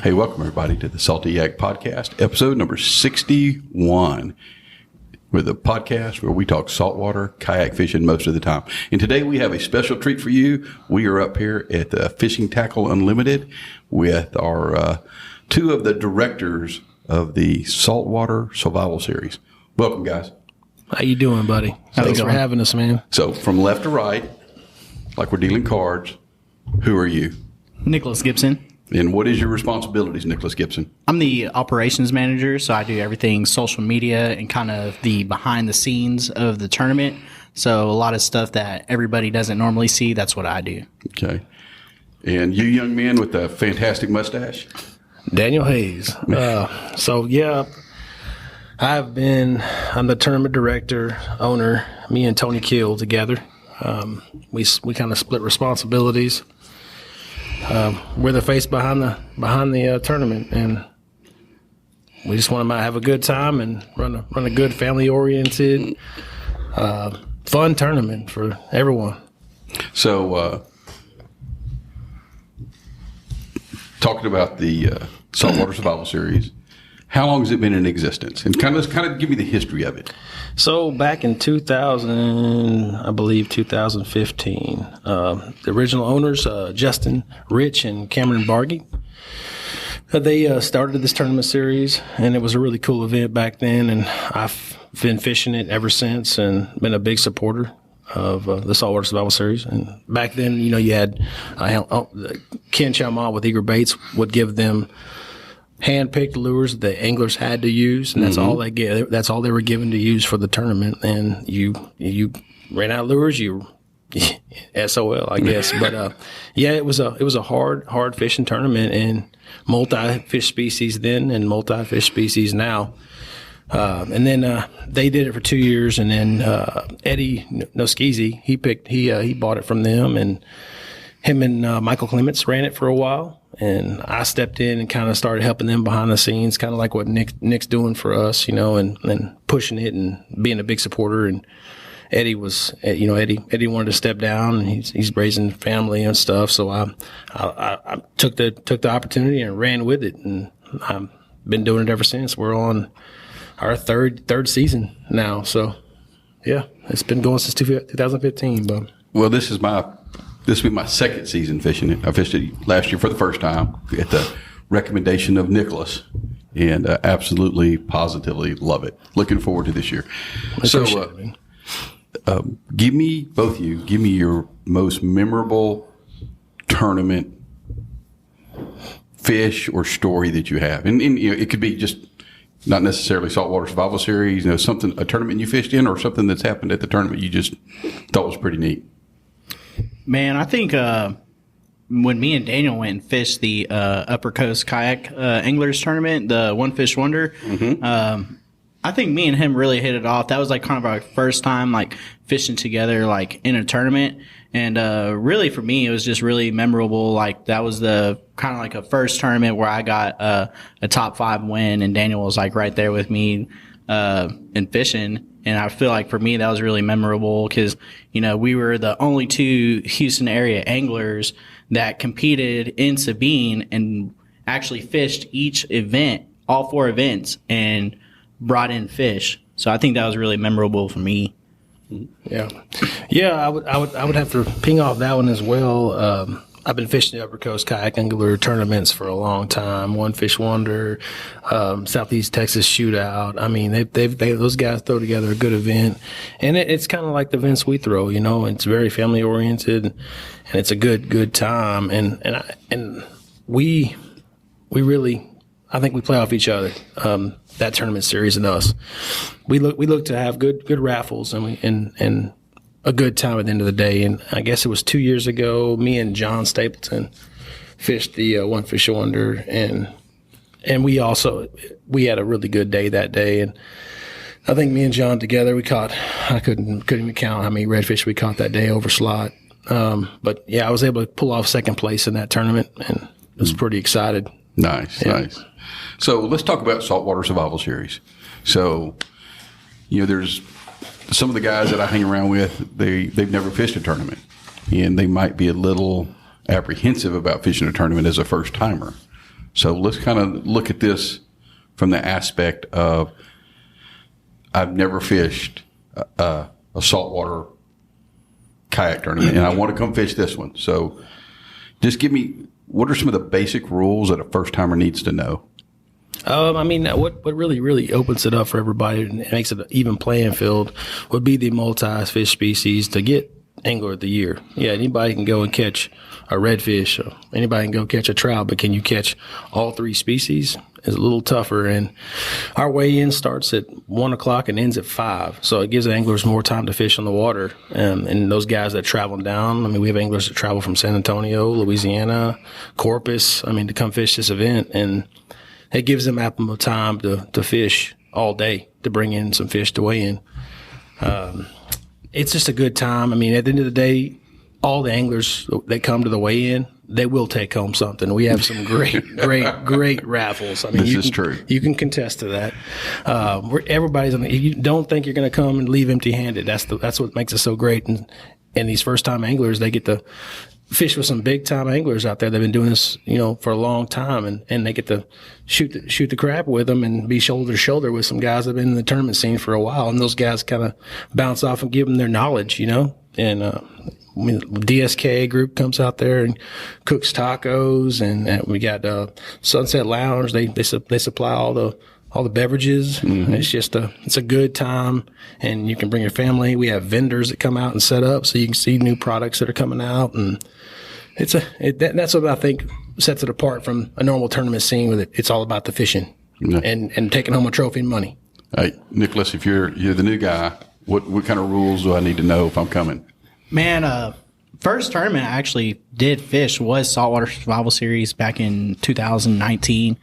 Hey, welcome everybody to the Salty Yak Podcast, episode number 61. With a podcast where we talk saltwater, kayak fishing most of the time. And today we have a special treat for you. We are up here at the Fishing Tackle Unlimited with our two of the directors of the Saltwater Survival Series. Welcome, guys. How you doing, buddy? Thanks for having us, man. So from left to right, like we're dealing cards, who are you? Nicolas Gibson. And what is your responsibilities, Nicolas Gibson? I'm the operations manager, so I do everything social media and kind of the behind the scenes of the tournament. So a lot of stuff that everybody doesn't normally see, that's what I do. Okay. And you young men with a fantastic mustache? Daniel Hayes. I'm the tournament director, owner, me and Tony Kill together. We kind of split responsibilities. We're the face behind the tournament, and we just want to have a good time and run a good family-oriented, fun tournament for everyone. So, talking about the Saltwater Survival Series, how long has it been in existence? And kind of give me the history of it. So back in 2015, the original owners, Justin Rich and Cameron Bargy, they started this tournament series, and it was a really cool event back then, and I've been fishing it ever since and been a big supporter of the Saltwater Survival Series. And back then, you had Ken Chalmont with Eager Baits would give them hand-picked lures the anglers had to use, and that's all they get. That's all they were given to use for the tournament. And you ran out of lures, you SOL, I guess. But it was a hard fishing tournament, and multi-fish species then and multi-fish species now. And then they did it for 2 years, and then Eddie Noskizi, he bought it from them, and him and Michael Clements ran it for a while. And I stepped in and kind of started helping them behind the scenes, kind of like what Nick's doing for us, and pushing it and being a big supporter. And Eddie Eddie wanted to step down, and he's raising family and stuff. So I took the opportunity and ran with it, and I've been doing it ever since. We're on our third season now. So yeah, it's been going since 2015. But This will be my second season fishing it. I fished it last year for the first time at the recommendation of Nicholas, and absolutely, positively love it. Looking forward to this year. Give me your most memorable tournament fish or story that you have, and it could be just not necessarily Saltwater Survival Series. A tournament you fished in, or something that's happened at the tournament you just thought was pretty neat. Man, I think when me and Daniel went and fished the Upper Coast Kayak Anglers Tournament, the One Fish Wonder, I think me and him really hit it off. That was like kind of our first time like fishing together like in a tournament. And really for me, it was just really memorable. Like that was the kind of like a first tournament where I got a top 5 win, and Daniel was like right there with me in fishing. And I feel like for me, that was really memorable because, we were the only 2 Houston area anglers that competed in Sabine and actually fished each event, all 4 events, and brought in fish. So I think that was really memorable for me. Yeah. I would have to ping off that one as well. I've been fishing the Upper Coast Kayak Angler tournaments for a long time. One Fish Wonder, Southeast Texas Shootout. I mean, those guys throw together a good event, and it's kind of like the events we throw. It's very family oriented, and it's a good time. And we really, I think we play off each other. That tournament series and us, we look to have good raffles and a good time at the end of the day. And I guess it was 2 years ago, me and John Stapleton fished the One Fish Wonder, and we had a really good day that day. And I think me and John together, we caught, I couldn't even count how many redfish we caught that day over slot. But yeah, I was able to pull off second place in that tournament, and was pretty excited. Nice. So let's talk about Saltwater Survival Series. So, there's some of the guys that I hang around with, they've never fished a tournament, and they might be a little apprehensive about fishing a tournament as a first timer. So let's kind of look at this from the aspect of I've never fished a saltwater kayak tournament, and I want to come fish this one. So just give me, what are some of the basic rules that a first-timer needs to know? What really opens it up for everybody and makes it an even playing field would be the multi-fish species to get Angler of the Year. Yeah, anybody can go and catch a redfish. Or anybody can go catch a trout, but can you catch all three species? It's a little tougher. And our weigh-in starts at 1 o'clock and ends at 5. So it gives the anglers more time to fish on the water. And those guys that travel down, we have anglers that travel from San Antonio, Louisiana, Corpus, to come fish this event. And it gives them ample time to fish all day, to bring in some fish to weigh in. It's just a good time. At the end of the day, all the anglers that come to the weigh-in, they will take home something. We have some great raffles. This is true. You can contest to that. Everybody's on. You don't think you're going to come and leave empty-handed. That's what makes it so great. And these first-time anglers, they get to fish with some big-time anglers out there. They've been doing this, for a long time, and they get to shoot the crap with them and be shoulder to shoulder with some guys that have been in the tournament scene for a while. And those guys kind of bounce off and give them their knowledge, And DSK group comes out there and cooks tacos, and we got Sunset Lounge. They supply all the beverages. Mm-hmm. It's a good time, and you can bring your family. We have vendors that come out and set up, so you can see new products that are coming out, and that's what I think sets it apart from a normal tournament scene. With it's all about the fishing and taking home a trophy and money. Hey, Nicholas, if you're the new guy, what kind of rules do I need to know if I'm coming? Man, first tournament I actually did fish was Saltwater Survival Series back in 2019,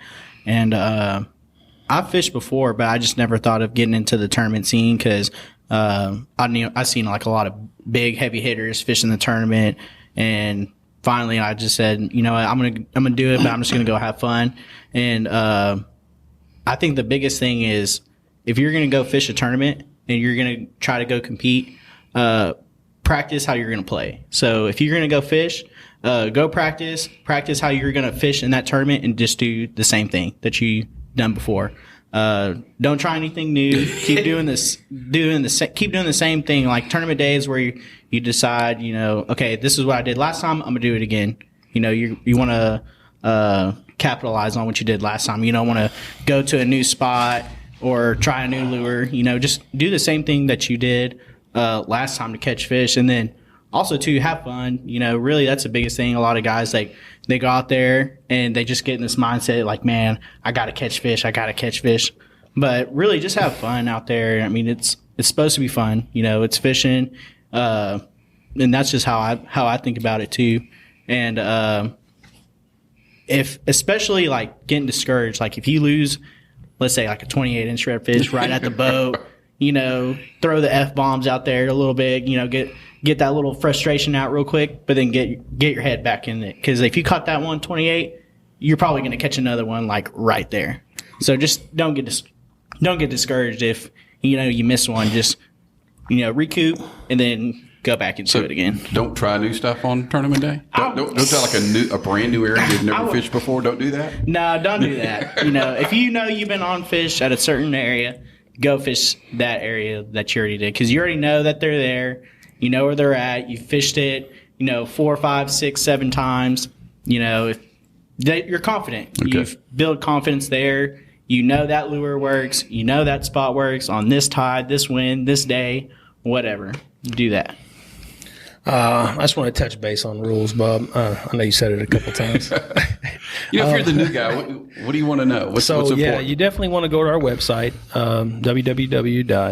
and I've fished before, but I just never thought of getting into the tournament scene because I seen like a lot of big heavy hitters fishing the tournament, and finally I just said, what, I'm gonna do it, but I'm just gonna go have fun. And I think the biggest thing is if you're gonna go fish a tournament and you're gonna try to go compete, practice how you're going to play. So if you're going to go fish, go practice how you're going to fish in that tournament, and just do the same thing that you've done before. Don't try anything new. Keep doing the same thing. Like tournament days where you decide, okay, this is what I did last time. I'm going to do it again. You want to capitalize on what you did last time. You don't want to go to a new spot or try a new lure. Just do the same thing that you did last time to catch fish. And then also to have fun. Really that's the biggest thing. A lot of guys, they go out there and they just get in this mindset like, man, I gotta catch fish. But really just have fun out there. It's supposed to be fun. It's fishing, and that's just how I think about it too. And if especially like getting discouraged, like if you lose, let's say like a 28-inch redfish right at the boat, throw the F-bombs out there a little bit, get that little frustration out real quick, but then get your head back in it. Because if you caught that 128, you're probably going to catch another one like right there. So just don't get discouraged if you miss one. Just recoup and then go back into it again. Don't try new stuff on tournament day. Don't try like a brand new area you've never fished before. Don't do that. No, don't do that. If you've been on fish at a certain area, go fish that area that you already did, because you already know that they're there. You know where they're at. You fished it, 4, 5, 6, 7 times. If you're confident. Okay. You've built confidence there. That lure works. That spot works on this tide, this wind, this day, whatever. Do that. I just want to touch base on rules, Bob. I know you said it a couple times. If you're the new guy, what do you want to know? What's important? Yeah, you definitely want to go to our website, www.SSS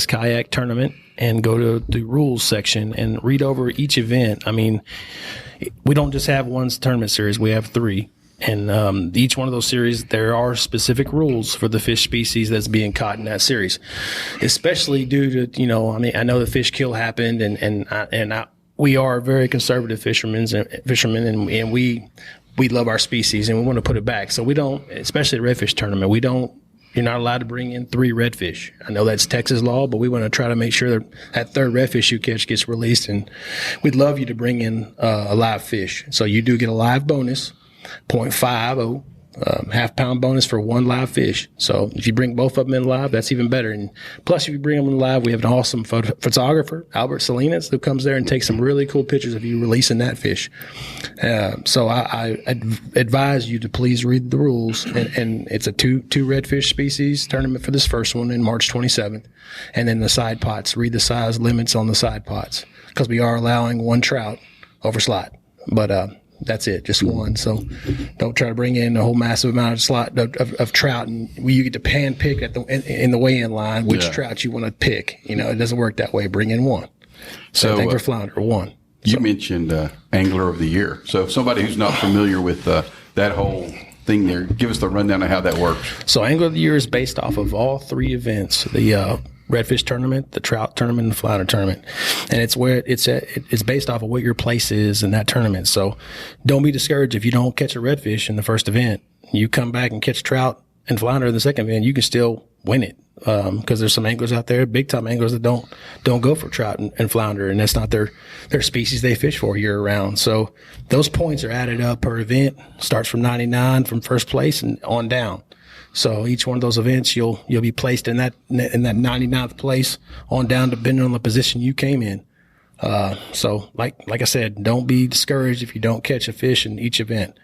Kayak Tournament, and go to the rules section and read over each event. We don't just have one tournament series. We have 3. And each one of those series, there are specific rules for the fish species that's being caught in that series, especially due to, I know the fish kill happened, and we are very conservative fishermen, and we love our species, and we want to put it back. So we don't, especially at redfish tournament, you're not allowed to bring in 3 redfish. I know that's Texas law, but we want to try to make sure that third redfish you catch gets released, and we'd love you to bring in a live fish. So you do get a live bonus. .50. Half pound bonus for one live fish. So if you bring both of them in live, that's even better. And plus, if you bring them in live, we have an awesome photographer, Albert Salinas, who comes there and takes some really cool pictures of you releasing that fish. So I advise you to please read the rules. And it's a two redfish species tournament for this first one in March 27th. And then the side pots, read the size limits on the side pots, because we are allowing one trout over slot. But, that's it, just one. So don't try to bring in a whole massive amount of trout, and you get to pan pick in the weigh-in line which trout you want to pick. It doesn't work that way. Bring in one. So angler flounder, one. You mentioned Angler of the Year. So if somebody who's not familiar with that whole thing there, give us the rundown of how that works. So Angler of the Year is based off of all three events: the redfish tournament, the trout tournament, and the flounder tournament. And it's where it's based off of what your place is in that tournament. So don't be discouraged if you don't catch a redfish in the first event. You come back and catch trout and flounder in the second event, you can still win it. Because there's some anglers out there, big time anglers, that don't go for trout and flounder, and that's not their species they fish for year round. So those points are added up per event. Starts from 99 from first place and on down. So each one of those events, you'll be placed in that 99th place on down, depending on the position you came in. So like I said, don't be discouraged if you don't catch a fish in each event.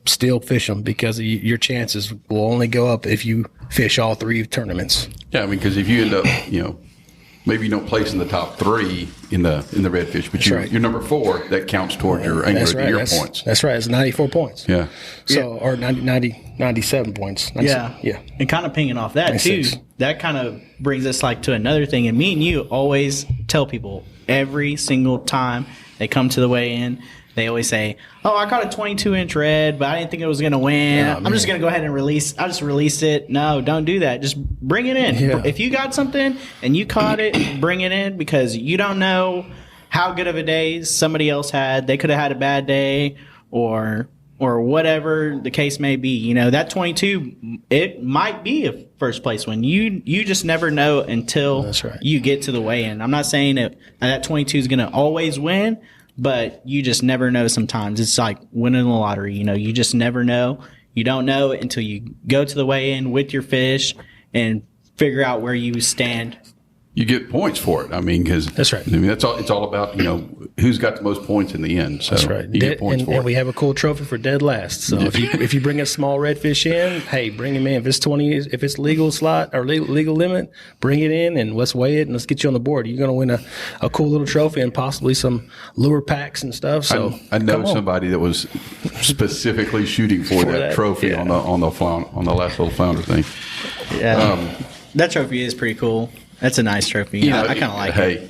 Still fish them, because your chances will only go up if you fish all three tournaments. Yeah, because if you end up, maybe you don't place in the top three in the redfish, but you're number 4. That counts toward your Angler of the Year points. That's right. It's 94 points. Yeah. So or 97 points. 97, yeah. And kind of pinging off that 96. Too. That kind of brings us to another thing. And me and you always tell people every single time they come to the weigh-in, they always say, "Oh, I caught a 22-inch red, but I didn't think it was going to win. I'm just going to go ahead and release. I just released it." No, don't do that. Just bring it in. Yeah. If you got something and you caught it, bring it in, because you don't know how good of a day somebody else had. They could have had a bad day, or whatever the case may be. That 22, it might be a first place win. You just never know until you get to the weigh-in. I'm not saying that 22 is going to always win, but you just never know sometimes. It's like winning the lottery. You just never know. You don't know until you go to the weigh-in with your fish and figure out where you stand. You get points for it. Because that's right. That's all. It's all about who's got the most points in the end. So that's right. You get points for it. And we have a cool trophy for dead last. So if you bring a small redfish in, hey, bring him in. If it's 20, if it's legal slot or legal limit, bring it in and let's weigh it and let's get you on the board. You're going to win a cool little trophy and possibly some lure packs and stuff. So I know somebody that was specifically shooting for that trophy on the last little flounder thing. Yeah, that trophy is pretty cool. That's a nice trophy. I kind of like it. Hey,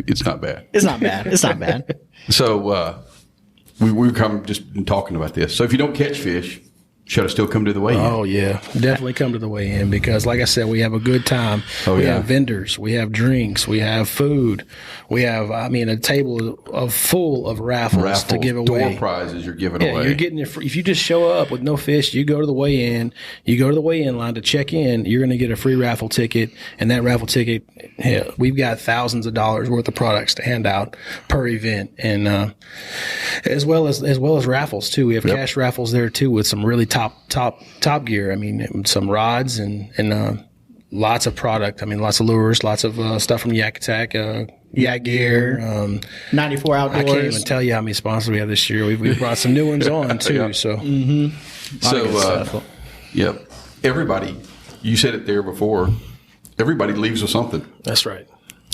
it's not bad. It's not bad. It's not bad. So we come just been talking about this. So if you don't catch fish, should I still come to the weigh-in? Oh, yeah. Definitely come to the weigh-in, because, like I said, we have a good time. We have vendors. We have drinks. We have food. We have, a table full of raffles to give away. Door prizes you're giving away. You're getting if you just show up with no fish, you go to the weigh-in. You go to the weigh-in line to check in. You're going to get a free raffle ticket, and that raffle ticket, we've got thousands of dollars worth of products to hand out per event, and as well as raffles too. We have cash raffles there too with some really top gear. Some rods and lots of product. Lots of lures, lots of stuff from Yak Attack, Yak Gear, 94 Outdoors. I can't even tell you how many sponsors we have this year. We've brought some new ones on too. So, everybody, you said it there before. Everybody leaves with something. That's right.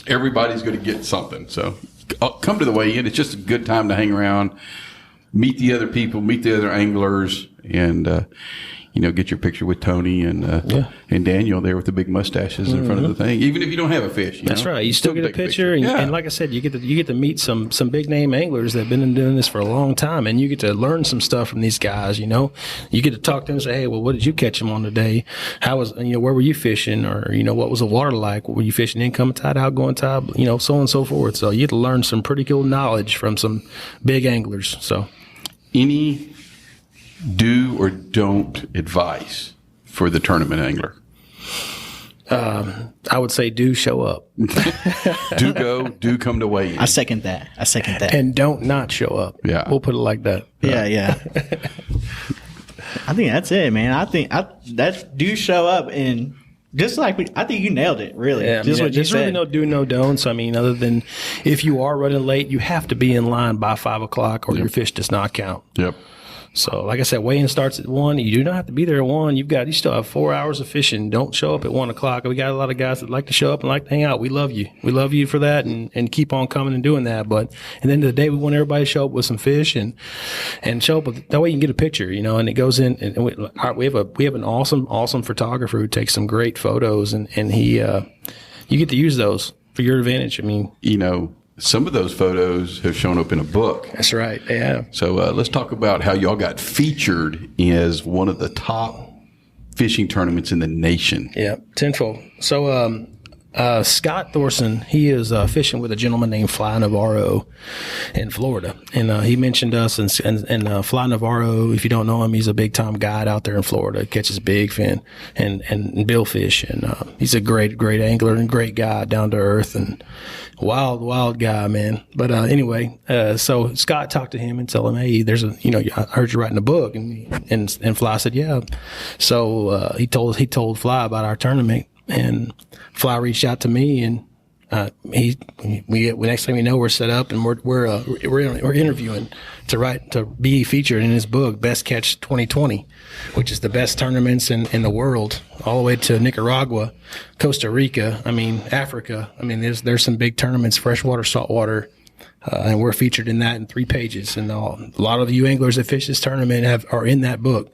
Everybody's going to get something. So come to the weigh-in. It's just a good time to hang around, meet the other people, meet the other anglers, and get your picture with Tony and Daniel there with the big mustaches in front of the thing. Even if you don't have a fish, that's right. You still get a picture, and like I said, you get to meet some big name anglers that have been doing this for a long time, and you get to learn some stuff from these guys. You get to talk to them and say, "Hey, well, what did you catch them on today? How was where were you fishing? Or what was the water like? Were you fishing incoming tide, outgoing tide? So on and so forth." So you get to learn some pretty cool knowledge from some big anglers. So any do or don't advice for the tournament angler? I would say do show up. do come to weigh in. I second that. And don't not show up. Yeah. We'll put it like that. Yeah. I think that's it, man. I think that do show up, and just like I think you nailed it, really. Yeah, just what you there's said. really no do, no don'ts. I mean, other than if you are running late, you have to be in line by 5 o'clock or your fish does not count. Yep. So, like I said, weigh-in starts at 1. You do not have to be there at 1. You still have 4 hours of fishing. Don't show up at 1 o'clock. We got a lot of guys that like to show up and like to hang out. We love you. We love you for that, and keep on coming and doing that. But at the end of the day, we want everybody to show up with some fish and show up. That way you can get a picture, and it goes in. And we have an awesome photographer who takes some great photos, and he you get to use those for your advantage. I mean, some of those photos have shown up in a book. That's right. They have. So let's talk about how y'all got featured as one of the top fishing tournaments in the nation. Yeah, tenfold. So Scott Thorson, he is fishing with a gentleman named Fly Navarro in Florida. And he mentioned us, and Fly Navarro, if you don't know him, he's a big-time guide out there in Florida. He catches big fin and billfish. And he's a great angler and great guy, down to earth, and wild guy, man. But anyway, so Scott talked to him and told him, hey, I heard you writing a book. And Fly said, yeah. So he told Fly about our tournament. And Fly reached out to me, and next thing we know, we're set up and we're interviewing to be featured in his book, Best Catch 2020, which is the best tournaments in the world, all the way to Nicaragua, Costa Rica. I mean, Africa. I mean, there's some big tournaments, freshwater, saltwater. And we're featured in that in 3 pages. And a lot of you anglers that fish this tournament are in that book.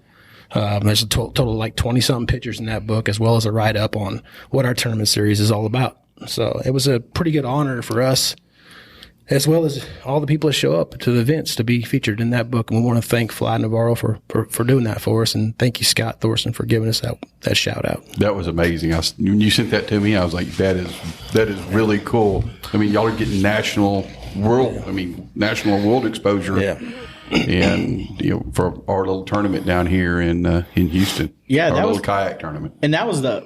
There's a total of like 20-something pictures in that book, as well as a write-up on what our tournament series is all about. So it was a pretty good honor for us, as well as all the people that show up to the events, to be featured in that book. And we want to thank Fly Navarro for doing that for us. And thank you, Scott Thorson, for giving us that shout-out. That was amazing. When you sent that to me, I was like, that is really cool. I mean, y'all are getting national world exposure. Yeah. And for our little tournament down here in Houston, that was kayak tournament, and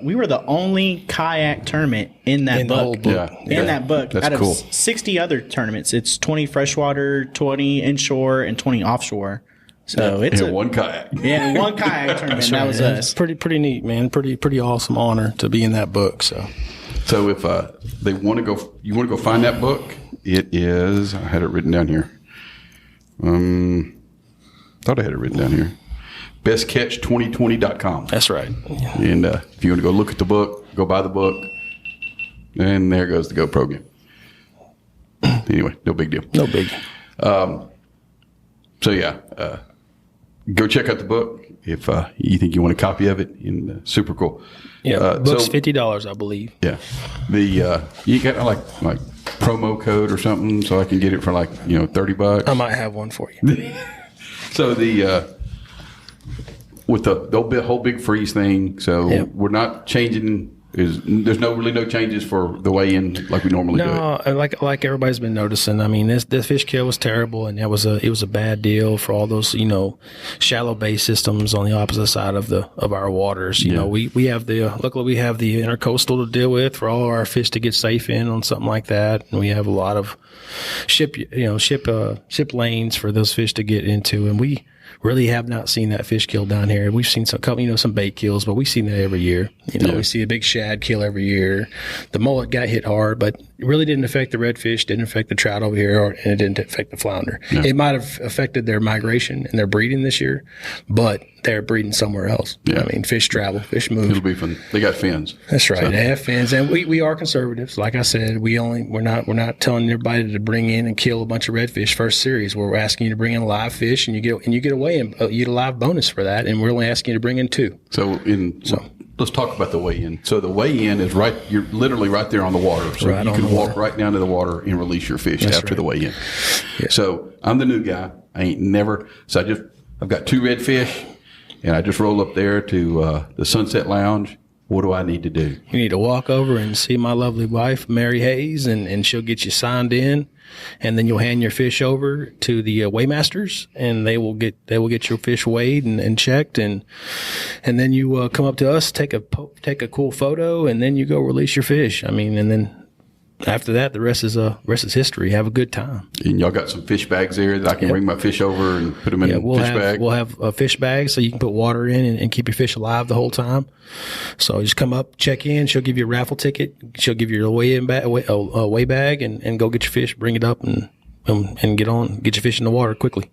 we were the only kayak tournament in that book. That book, that's out of cool. 60 other tournaments, it's 20 freshwater, 20 inshore, and 20 offshore. So it's one kayak. Yeah, one kayak tournament. That was us. Pretty neat, man. Pretty awesome honor to be in that book. So if they want to go, you want to go find that book. It is. I had it written down here. Thought I had it written down here. bestcatch2020.com. That's right. And if you want to go look at the book, go buy the book. And there goes the GoPro game. Anyway, no big deal. No big. Go check out the book if you think you want a copy of it. And super cool. Yeah, book's $50, I believe. Yeah, you got like promo code or something, so I can get it for $30. I might have one for you. So with the whole big freeze thing, so we're not changing. There's no changes for the weigh-in like we normally do. No, like everybody's been noticing. I mean, this fish kill was terrible, and it was a bad deal for all those shallow bay systems on the opposite side of our waters. We have luckily we have the intercoastal to deal with for all of our fish to get safe in on something like that, and we have a lot of ship lanes for those fish to get into, and we really have not seen that fish kill down here. We've seen some bait kills, but we've seen that every year. We see a big shad kill every year. The mullet got hit hard, but it really didn't affect the redfish, didn't affect the trout over here, and it didn't affect the flounder. No. It might have affected their migration and their breeding this year, but they're breeding somewhere else. Yeah. I mean, fish travel, fish move. It'll be fun. They got fins. That's right. So. They have fins, and we are conservatives. Like I said, we're not telling everybody to bring in and kill a bunch of redfish first series. We're asking you to bring in live fish, and you get away and you get a live bonus for that, and we're only asking you to bring in 2. Let's talk about the weigh-in. So the weigh-in is right. You're literally right there on the water, so you can walk right down to the water and release your fish after the weigh-in. Yeah. So I'm the new guy. I've got 2 redfish, and I just roll up there to the Sunset Lounge. What do I need to do? You need to walk over and see my lovely wife, Mary Hayes, and she'll get you signed in. and then you'll hand your fish over to the weighmasters, and they will get your fish weighed and checked, and then you come up to us, take a cool photo, and then you go release your fish. I mean, and then after that, the rest is history. Have a good time. And y'all got some fish bags there that I can bring my fish over and put them in a fish bag? We'll have a fish bag so you can put water in and keep your fish alive the whole time. So you just come up, check in. She'll give you a raffle ticket. She'll give you a weigh bag and go get your fish, bring it up and get your fish in the water quickly.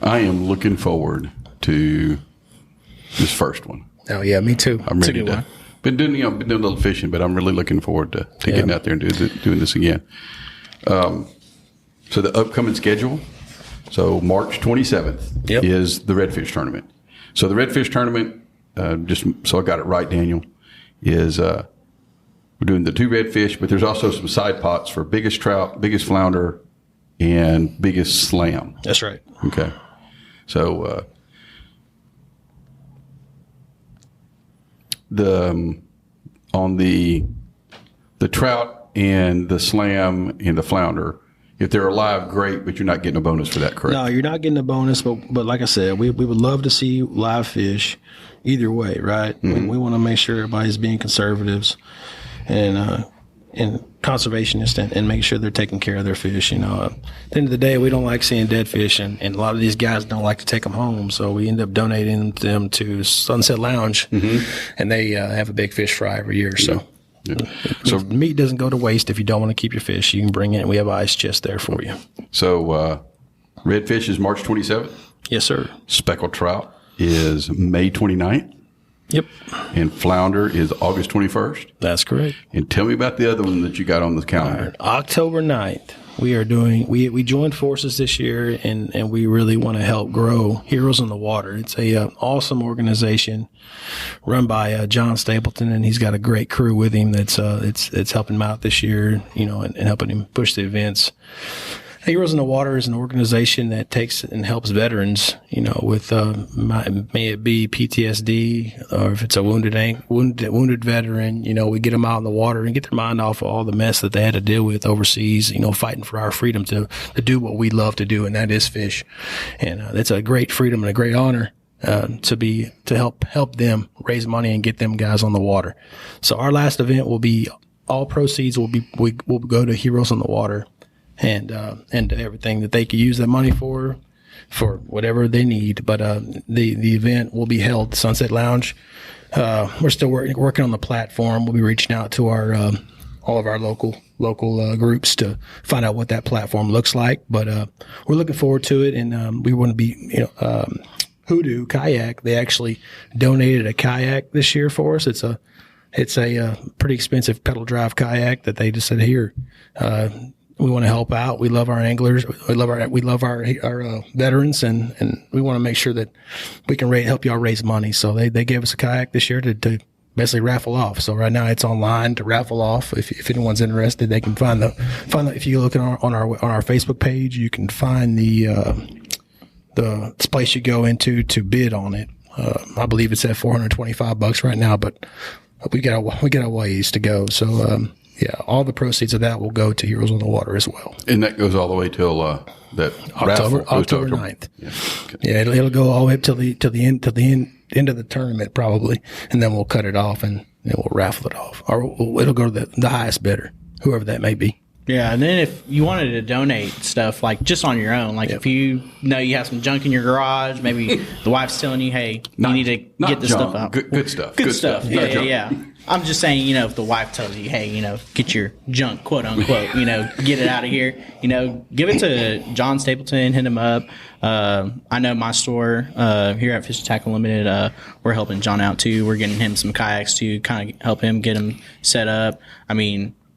I am looking forward to this first one. Oh, yeah, me too. I'm ready to. Been doing a little fishing, but I'm really looking forward to getting out there and doing this again. So the upcoming schedule. So March 27th is the redfish tournament. So the redfish tournament, just so I got it right, Daniel, is we're doing the 2 redfish, but there's also some side pots for biggest trout, biggest flounder, and biggest slam. That's right. Okay. So on the trout and the slam and the flounder, if they're alive, great, but you're not getting a bonus for that, correct? No, you're not getting a bonus, but like I said, we would love to see live fish either way, right? Mm-hmm. We want to make sure everybody's being conservatives and conservationists and make sure they're taking care of their fish. At the end of the day, we don't like seeing dead fish, and a lot of these guys don't like to take them home, so we end up donating them to Sunset Lounge, and they have a big fish fry every year. So, so meat doesn't go to waste. If you don't want to keep your fish, you can bring it, and we have an ice chest there for you. So redfish is March 27th? Yes, sir. Speckled trout is May 29th? Yep. And flounder is August 21st? That's correct. And tell me about the other one that you got on the calendar. Right. October 9th, we are doing, we joined forces this year, and we really want to help grow Heroes on the Water. It's a awesome organization run by John Stapleton, and he's got a great crew with him that's helping him out this year, and helping him push the events. Heroes in the Water is an organization that takes and helps veterans, with may it be PTSD or if it's a wounded veteran. We get them out in the water and get their mind off of all the mess that they had to deal with overseas. Fighting for our freedom to do what we love to do, and that is fish. And that's a great freedom and a great honor to help them raise money and get them guys on the water. So our last event will be all proceeds will go to Heroes on the Water. And everything that they could use that money for whatever they need. But the event will be held at Sunset Lounge. We're still working on the platform. We'll be reaching out to our all of our local groups to find out what that platform looks like. But we're looking forward to it, and we want to be Hoodoo Kayak. They actually donated a kayak this year for us. It's a pretty expensive pedal drive kayak that they just said here. We want to help out. We love our anglers. We love our veterans, and we want to make sure that we can help y'all raise money. So they gave us a kayak this year to basically raffle off. So right now it's online to raffle off. If anyone's interested, they can find if you look on our Facebook page, you can find the place you go into to bid on it. I believe it's at $425 right now, but we got a ways to go. So. Yeah, all the proceeds of that will go to Heroes on the Water as well. And that goes all the way till that October 9th. Yeah, okay. Yeah, it'll go all the way up till the end of the tournament probably, and then we'll cut it off and we'll raffle it off, or it'll go to the highest bidder, whoever that may be. Yeah, and then if you wanted to donate stuff like just on your own, if you know you have some junk in your garage, maybe the wife's telling you, hey, you need to get this stuff out. Good stuff. Good stuff. Yeah. I'm just saying, if the wife tells you, hey, get your junk, quote unquote, get it out of here, give it to John Stapleton, hit him up. I know my store here at Fish and Tackle Limited, we're helping John out too. We're getting him some kayaks to kind of help him get him set up.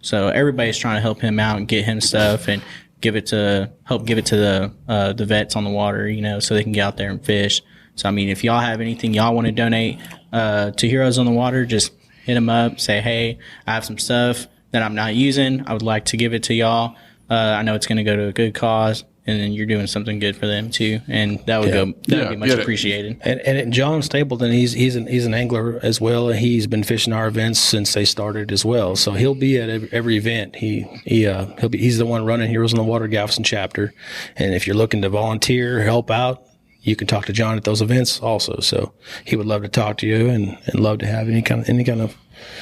So everybody's trying to help him out and get him stuff and give it to the vets on the water, so they can get out there and fish. So, if y'all have anything y'all want to donate to Heroes on the Water, just hit them up, say, hey, I have some stuff that I'm not using. I would like to give it to y'all. I know it's going to go to a good cause. and then you're doing something good for them too, and that would be much appreciated. And John Stapleton, he's an angler as well. He's been fishing our events since they started as well. So he'll be at every event. He's the one running Heroes on the Water Galveston chapter. And if you're looking to volunteer, help out, you can talk to John at those events also. So he would love to talk to you and love to have any kind of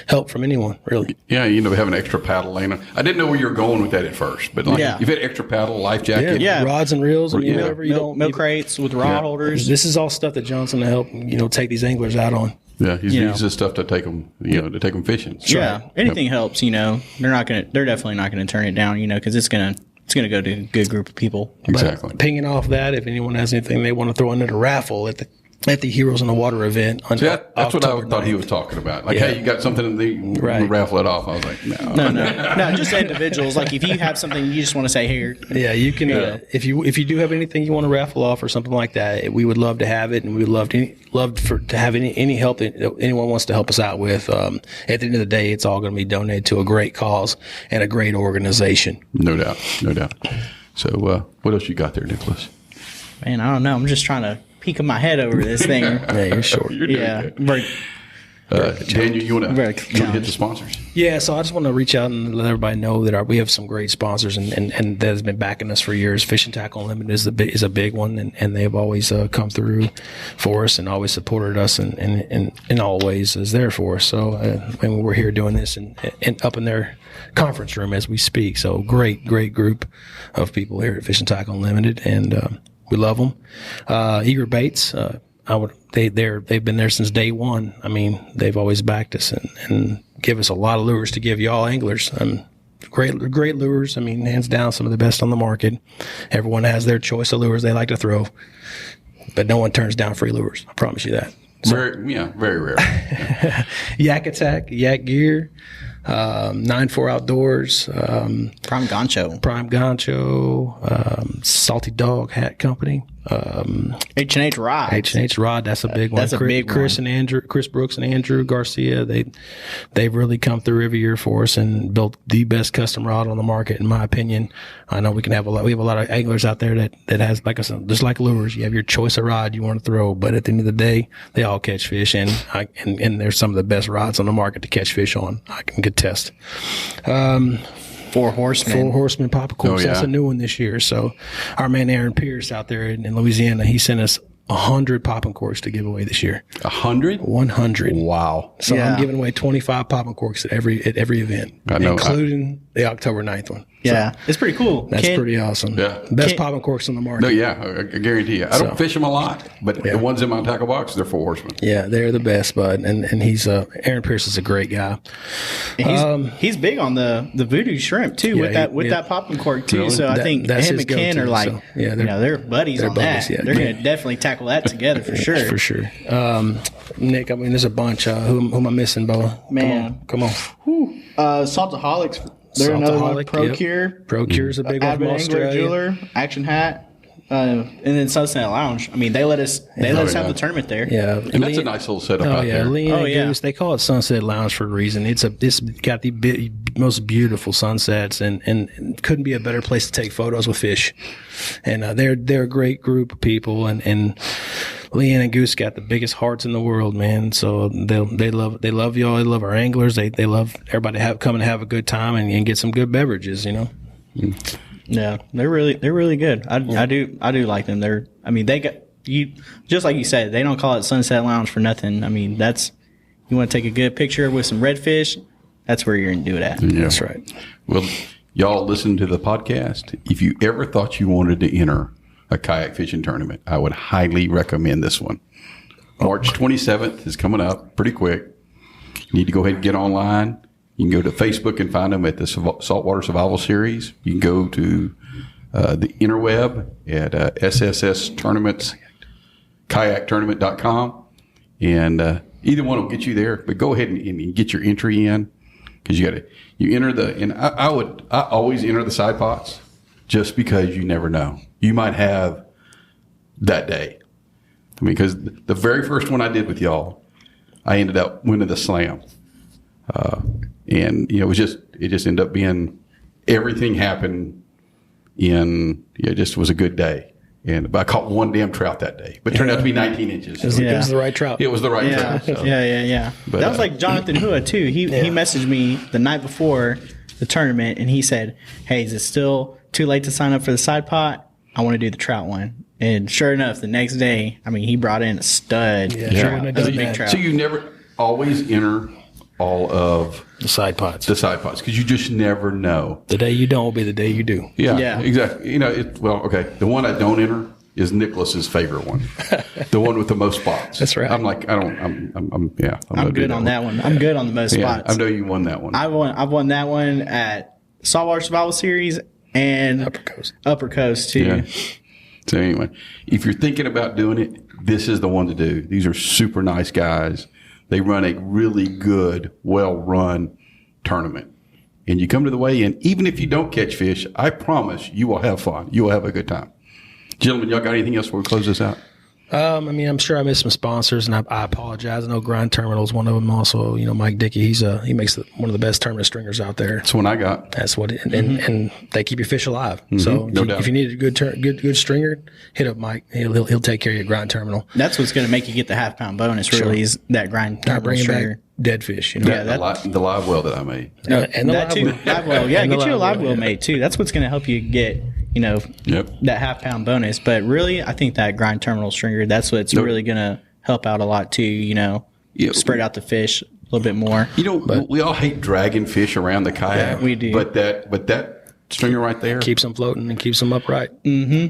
help from anyone, really. Yeah, have an extra paddle lane. I didn't know where you were going with that at first, but you've had extra paddle, life jacket. Yeah. Rods and reels, and whatever you don't. Milk crates with rod holders. This is all stuff that John's going to help, take these anglers out on. Yeah, he's using this stuff to take them, to take them fishing. Anything helps, They're definitely not going to turn it down, because it's going to go to a good group of people. Exactly. But pinging off that, if anyone has anything they want to throw into the raffle at the Heroes on the Water event. That's what I thought he was talking about. Like, hey, you got something in the raffle it off. I was like, no, just individuals. Like, if you have something you just want to say here. Yeah, you can. If you do have anything you want to raffle off or something like that, we would love to have it, and we would love to have any help that anyone wants to help us out with. At the end of the day, it's all going to be donated to a great cause and a great organization. No doubt. So, what else you got there, Nicholas? Man, I don't know. I'm just trying to peeking my head over this thing. Yeah, you're short. You're Daniel, you want to hit the sponsors? Yeah, so I just want to reach out and let everybody know that we have some great sponsors and that has been backing us for years. Fishing Tackle Unlimited is a big one, and they've always come through for us and always supported us and always is there for us. So when we're here doing this and up in their conference room as we speak. So great group of people here at Fishing Tackle Unlimited, and we love them. Eager Baits, they've been there since day one. I mean, they've always backed us and give us a lot of lures to give y'all anglers. Great lures. I mean, hands down, some of the best on the market. Everyone has their choice of lures they like to throw, but no one turns down free lures. I promise you that. So, very rare. Yeah. Yak Attack, Yak Gear, 9-4 Outdoors, Prime Gancho, Salty Dog Hat Company, H&H Rod. That's a big one. That's a big Chris one. and Chris Brooks and Andrew Garcia. They've really come through every year for us and built the best custom rod on the market, in my opinion. I know we have a lot of anglers out there that has, like I said, just like lures. You have your choice of rod you want to throw, but at the end of the day, they all catch fish, and they're some of the best rods on the market to catch fish on. I can contest. Four Horsemen Popcorns. That's a new one this year. So our man Aaron Pierce out there in Louisiana, he sent us 100 popping corks to give away this year. 100? 100. Wow. So I'm giving away 25 popping corks at every event, including the October 9th one. Yeah, it's pretty cool. That's pretty awesome. Yeah. Best popping corks on the market. No, I guarantee you. I don't fish them a lot, but the ones in my tackle box, they're Four Horsemen. Yeah, they're the best, bud. And he's Aaron Pierce is a great guy. He's big on the voodoo shrimp too, with that popping cork too. So I think him and Ken are like, they're buddies on that. Yeah, they're going to definitely tackle that together for sure. For sure. Nick, I mean, there's a bunch. Who am I missing, Bo? Man, come on. Saltaholics. They're another one. Procure. Procure is a big one from Australia. Jeweler, Action Hat, and then Sunset Lounge. I mean, they let us have the tournament there. Yeah, and that's a nice little setup out there. Goose, they call it Sunset Lounge for a reason. It's got the most beautiful sunsets, and couldn't be a better place to take photos with fish. And they're a great group of people, and Leanne and Goose got the biggest hearts in the world, man. So they love y'all. They love our anglers. They love everybody to come and have a good time and get some good beverages, Yeah, they're really good. I do like them. They got you, just like you said, they don't call it Sunset Lounge for nothing. I mean, you want to take a good picture with some redfish, that's where you're going to do it at. Yeah. That's right. Well, y'all listen to the podcast. If you ever thought you wanted to enter a kayak fishing tournament, I would highly recommend this one. March 27th is coming up pretty quick. You need to go ahead and get online. You can go to Facebook and find them at the Saltwater Survival Series. You can go to the interweb at SSS Tournaments, kayaktournament.com. And either one will get you there. But go ahead and get your entry in, because you enter and I always enter the side pots, just because you never know. You might have that day. I mean, because the very first one I did with y'all, I ended up winning the slam. And it just ended up being, everything happened it just was a good day. And I caught one damn trout that day, but it turned out to be 19 inches. It was the right trout. It was the right Yeah, trout. So. yeah. But, that was like Jonathan Hua too. He messaged me the night before the tournament, and he said, "Hey, is it still too late to sign up for the side pot? I want to do the trout one." And sure enough, the next day, I mean, he brought in a stud. Yeah. trout. It That's a doesn't big matter. trout. So you never always enter all of The side pots. the side pots because you just never know. The day you don't will be the day you do. Yeah. Exactly. Okay. The one I don't enter is Nicholas's favorite one, the one with the most spots. That's right. I'm like, I'm good on that one. I'm good on the most Yeah, spots. I know you won that one. I've won that one at Saltwater Survival Series and Upper Coast. too. Yeah. So anyway, if you're thinking about doing it, this is the one to do. These are super nice guys. They run a really good, well-run tournament. And you come to the weigh-in, even if you don't catch fish, I promise you will have fun. You will have a good time. Gentlemen, y'all got anything else before we close this out? I'm sure I missed some sponsors, and I apologize. I know Grind Terminal is one of them. Also, Mike Dickey, he makes one of the best tournament stringers out there. That's the one I got. That's what, and they keep your fish alive. So no doubt. if you need a good stringer, hit up Mike. He'll take care of your Grind Terminal. That's what's going to make you get the half-pound bonus. Really, is that grind. Not bringing stringer. back dead fish. Yeah, the live well that I made. And the that live too. well. Live well. Yeah, And the get you a live live well, well yeah. made too. That's what's going to help you get that half-pound bonus. But really, I think that grind terminal stringer, that's what's really going to help out a lot too. Yeah. Spread out the fish a little bit more. We all hate dragging fish around the kayak. Yeah, we do. But that stringer right there, Keeps them floating and keeps them upright. keeps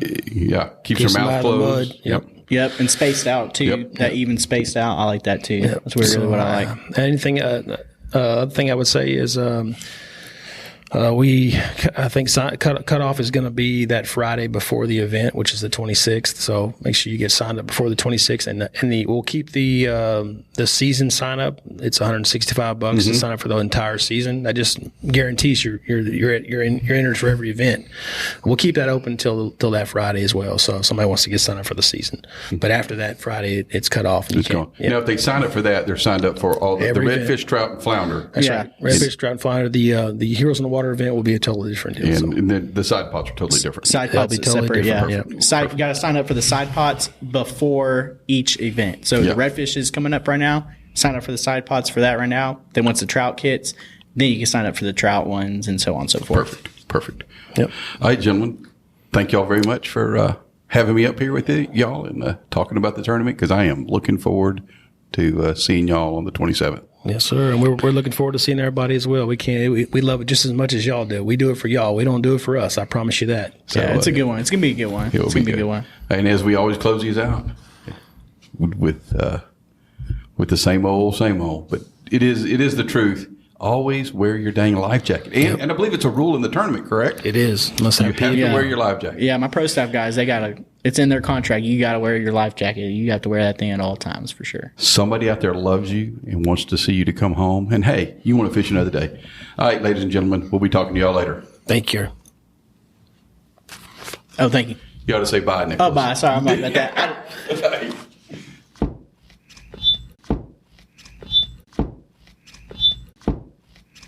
your them mouth out of the closed. mud. Yep. Yep, and spaced out too. Yep. That even spaced out, I like that too. That's really what I like. Anything? Other thing I would say is I think cutoff is going to be that Friday before the event, which is the 26th. So make sure you get signed up before the 26th, and we'll keep the season sign up. It's $165 to sign up for the entire season. That just guarantees you're entered for every event. We'll keep that open till that Friday as well. So if somebody wants to get signed up for the season, but after that Friday, it's cut off. And It's gone. Yeah. Now, if they sign up for that, they're signed up for all the Every event. redfish, trout, and flounder. That's Yeah. right. Redfish, trout, and flounder. The Heroes in the Water event will be a totally different deal. So. And then the side pots are totally different. Side That'll pots be totally separate, different. yeah. Yep. You got to sign up for the side pots before each event. So Yeah. the redfish is coming up right now. Sign up for the side pots for that right now. Then once the trout kits, then you can sign up for the trout ones and so on and so forth. Perfect. Yep. All right, gentlemen. Thank y'all very much for having me up here with y'all and talking about the tournament because I am looking forward to seeing y'all on the 27th. Yes, sir. And we're looking forward to seeing everybody as well. We love it just as much as y'all do. We do it for y'all. We don't do it for us. I promise you that. So, Yeah, it's a good one. It's going to be a good one. It's going to be a good one. And as we always close these out with the same old, but it is the truth. Always wear your dang life jacket. And I believe it's a rule in the tournament, correct? it is. Must have You have PPE. to wear your life jacket. Yeah, my pro staff guys, it's in their contract. You got to wear your life jacket. You have to wear that thing at all times for sure. Somebody out there loves you and wants to see you to come home. And hey, you want to fish another day. All right, ladies and gentlemen, we'll be talking to y'all later. Thank you. Oh, thank you. You ought to say bye, Nicholas. Oh, bye. Sorry, I'm not about that.